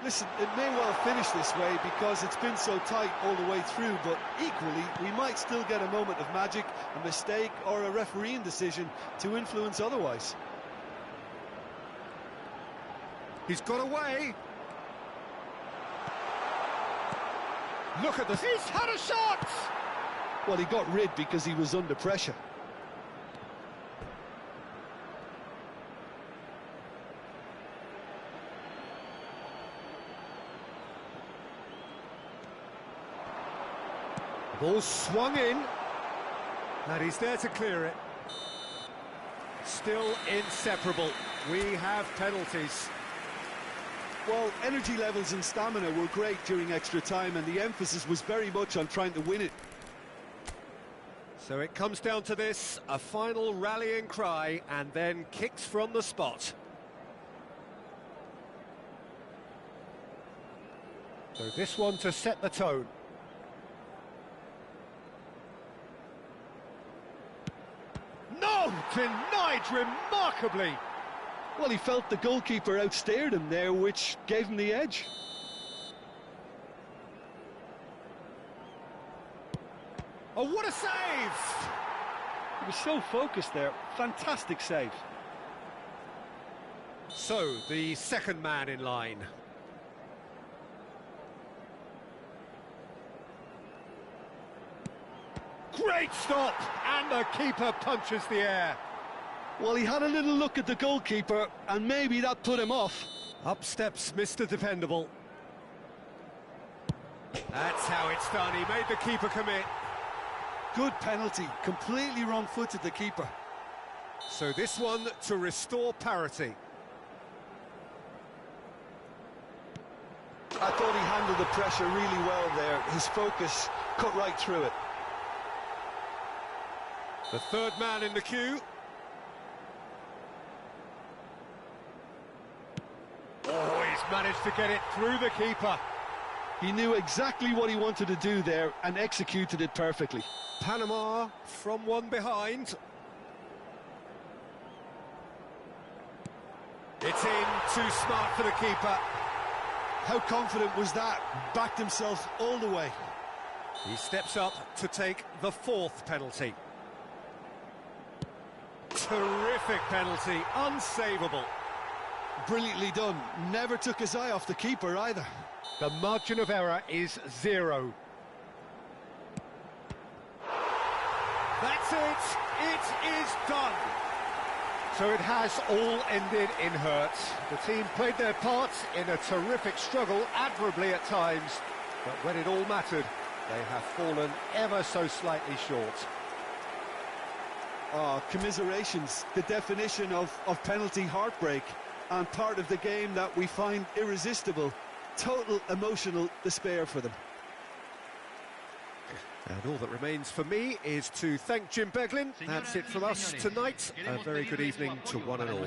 Listen, it may well finish this way because it's been so tight all the way through, but equally, we might still get a moment of magic, a mistake, or a refereeing decision to influence otherwise. He's got away. Look at this. He's had a shot! Well, he got rid because he was under pressure. Ball swung in, and he's there to clear it. Still inseparable. We have penalties. Well, energy levels and stamina were great during extra time, and the emphasis was very much on trying to win it. So it comes down to this, a final rallying cry, and then kicks from the spot. So this one to set the tone. No! Denied remarkably! Well, he felt the goalkeeper outsteered him there, which gave him the edge. Oh, what a save! He was so focused there. Fantastic save. So, the second man in line. Great stop! And the keeper punches the air. Well, he had a little look at the goalkeeper, and maybe that put him off. Up steps Mr. Dependable. That's how it's done. He made the keeper commit. Good penalty. Completely wrong-footed, the keeper. So this one to restore parity. I thought he handled the pressure really well there. His focus cut right through it. The third man in the queue. Oh, he's managed to get it through the keeper. He knew exactly what he wanted to do there and executed it perfectly. Panama from one behind. It's in, too smart for the keeper. How confident was that? Backed himself all the way. He steps up to take the fourth penalty. Terrific penalty, unsavable. Brilliantly done. Never took his eye off the keeper either. The margin of error is 0. That's it. It is done. So it has all ended in hurts. The team played their part in a terrific struggle, admirably at times. But when it all mattered, they have fallen ever so slightly short. Oh, commiserations, the definition of penalty heartbreak, and part of the game that we find irresistible. Total emotional despair for them. And all that remains for me is to thank Jim Beglin. That's it from us tonight. A very good evening to one and all.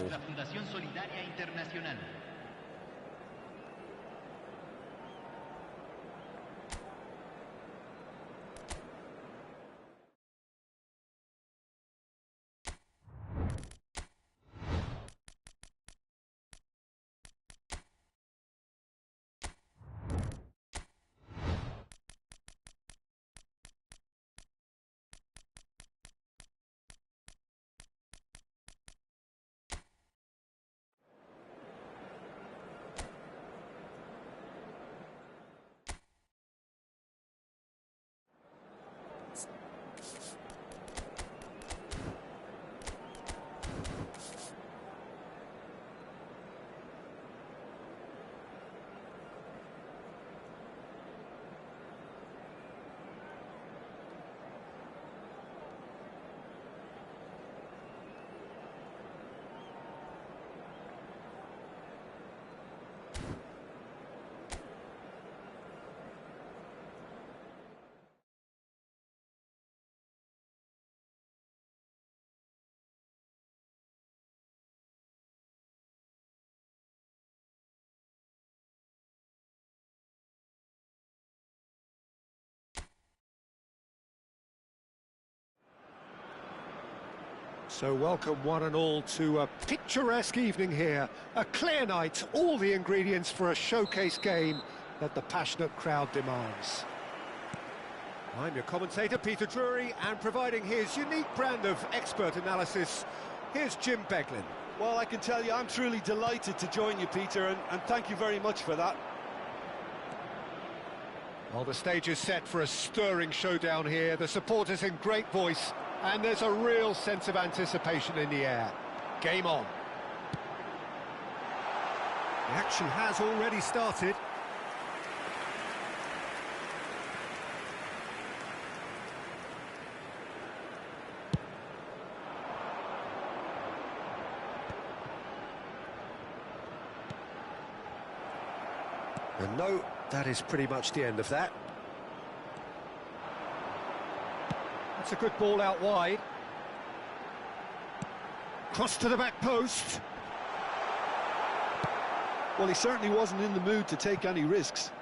So welcome one and all to a picturesque evening here. A clear night, all the ingredients for a showcase game that the passionate crowd demands. I'm your commentator, Peter Drury, and providing his unique brand of expert analysis, here's Jim Beglin. Well, I can tell you I'm truly delighted to join you, Peter, and thank you very much for that. Well, the stage is set for a stirring showdown here. The supporters in great voice, and there's a real sense of anticipation in the air. Game on. The action has already started. And no, that is pretty much the end of that. That's a good ball out wide. Cross to the back post. Well, he certainly wasn't in the mood to take any risks.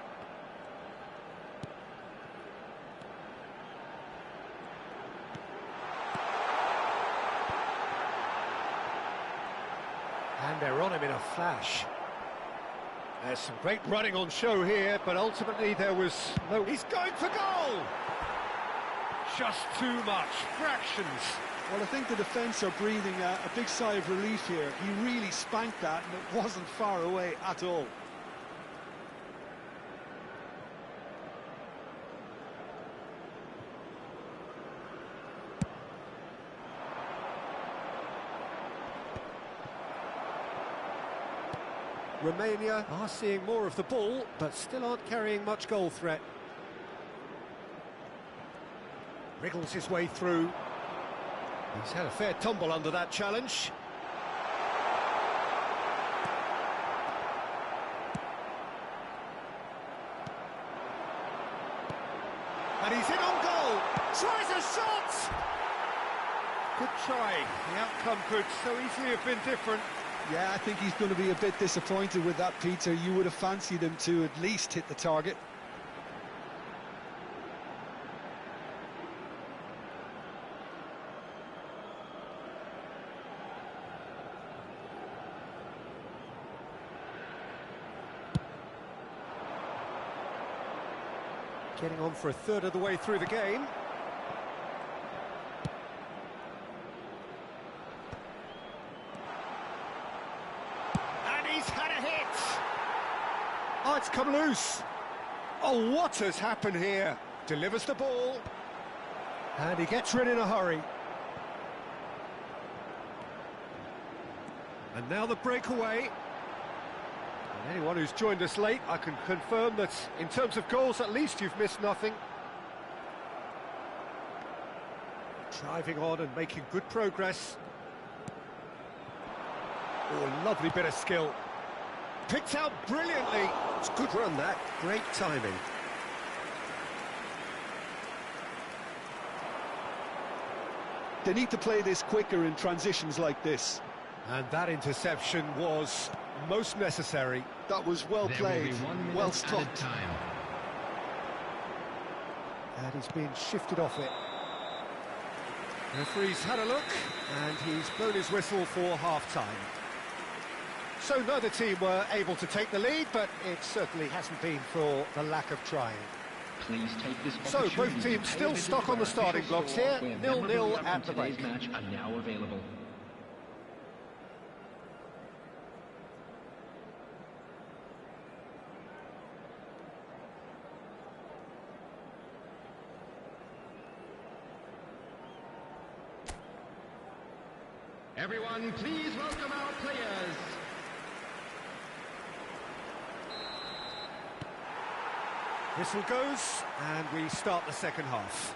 And they're on him in a flash. There's some great running on show here, but ultimately there was no... He's going for goal! Just too much, fractions. Well, I think the defence are breathing a big sigh of relief here. He really spanked that, and it wasn't far away at all. Romania are seeing more of the ball, but still aren't carrying much goal threat. Wriggles his way through. He's had a fair tumble under that challenge. And he's in on goal. Tries a shot! Good try. The outcome could so easily have been different. Yeah, I think he's going to be a bit disappointed with that, Peter. You would have fancied him to at least hit the target. Getting on for a third of the way through the game. And he's had a hit! Oh, it's come loose. Oh, what has happened here? Delivers the ball. And he gets rid in a hurry. And now the breakaway. And anyone who's joined us late, I can confirm that in terms of goals, at least you've missed nothing. Driving on and making good progress. Oh, lovely bit of skill. Picked out brilliantly. It's a good run, that. Great timing. They need to play this quicker in transitions like this. And that interception was most necessary. That was well played, well stopped. And he's been shifted off it. The referee's had a look, and he's blown his whistle for half-time. So neither team were able to take the lead, but it certainly hasn't been for the lack of trying. Please take this So both teams still stuck on the starting blocks here, 0-0 at the break. Match are now available. Everyone, please welcome our players. Whistle goes, and we start the second half.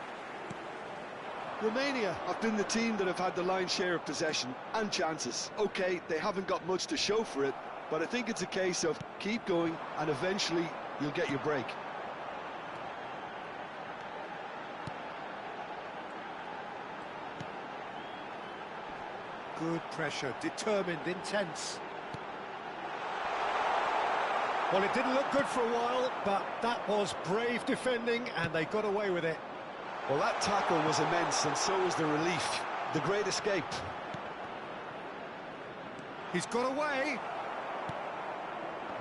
Romania have been the team that have had the lion's share of possession and chances. OK, they haven't got much to show for it, but I think it's a case of keep going and eventually you'll get your break. Good pressure, determined, intense. Well, it didn't look good for a while, but that was brave defending, and they got away with it. Well, that tackle was immense, and so was the relief. The great escape. He's got away.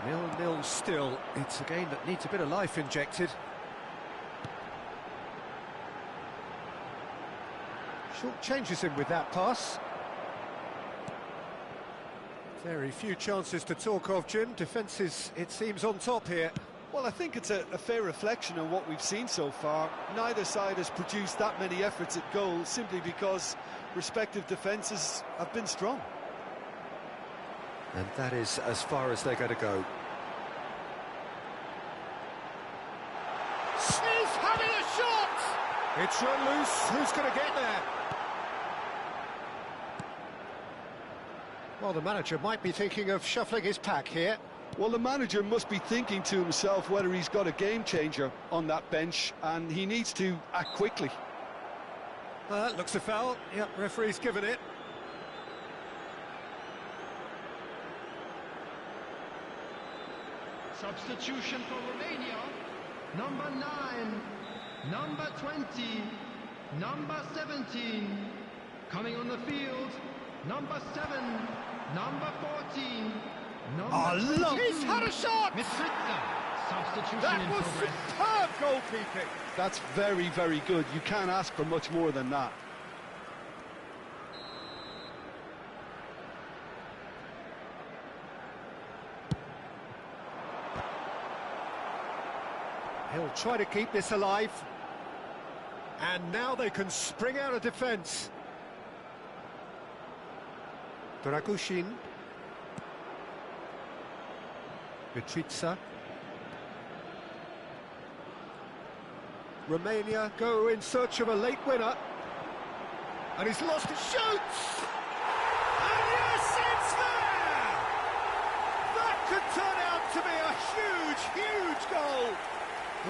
0-0 still. It's a game that needs a bit of life injected. Short changes him with that pass. Very few chances to talk of, Jim. Defence is, it seems, on top here. Well, I think it's a fair reflection on what we've seen so far. Neither side has produced that many efforts at goal simply because respective defences have been strong. And that is as far as they're going to go. He's having a shot! It's run loose. Who's going to get there? Well, the manager might be thinking of shuffling his pack here. Well, the manager must be thinking to himself whether he's got a game changer on that bench, and he needs to act quickly. That looks a foul. Yep, referee's given it. Substitution for Romania. Number 9, number 20, number 17. Coming on the field, number 7, number 14. He's had a shot! Substitution That in was progress. superb goalkeeping. That's very, very good. You can't ask for much more than that. He'll try to keep this alive. And now they can spring out of defence. Dragushin. Mitrica. Romania go in search of a late winner. And he's lost his shoots! And yes, it's there! That could turn out to be a huge, huge goal!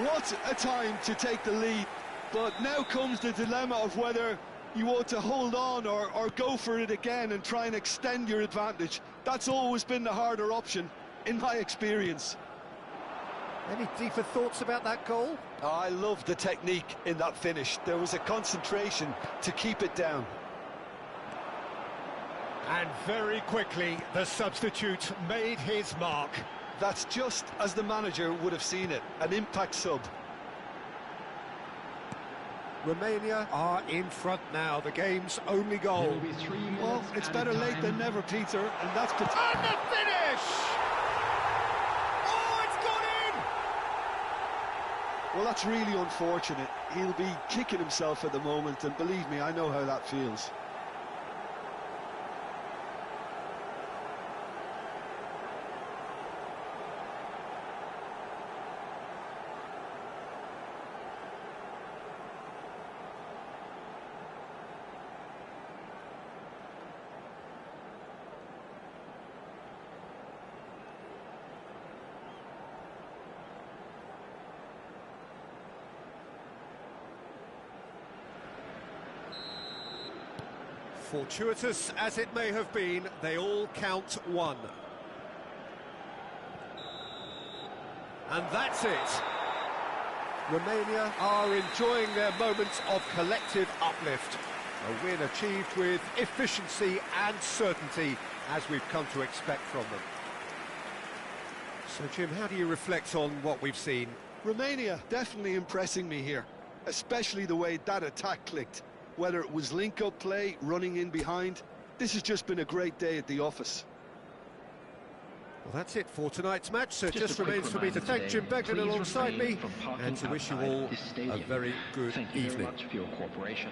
What a time to take the lead. But now comes the dilemma of whether you ought to hold on or go for it again and try and extend your advantage. That's always been the harder option, in my experience. Any deeper thoughts about that goal? I love the technique in that finish. There was a concentration to keep it down. And very quickly, the substitute made his mark. That's just as the manager would have seen it, an impact sub. Romania are in front now, the game's only There goal. will be 3 minutes Well, it's better added late than time. never, Peter, and that's... And the finish! Oh, it's gone in! Well, that's really unfortunate. He'll be kicking himself at the moment, and believe me, I know how that feels. Fortuitous as it may have been, they all count one. And that's it. Romania are enjoying their moments of collective uplift. A win achieved with efficiency and certainty, as we've come to expect from them. So, Jim, how do you reflect on what we've seen? Romania definitely impressing me here, especially the way that attack clicked. Whether it was link-up play, running in behind, this has just been a great day at the office. Well, that's it for tonight's match, so it Just just a quick remains for me to thank reminder Jim today, Beglin please alongside refrain me from parking and to wish you outside all this a stadium. very good Thank you evening. very much for your cooperation.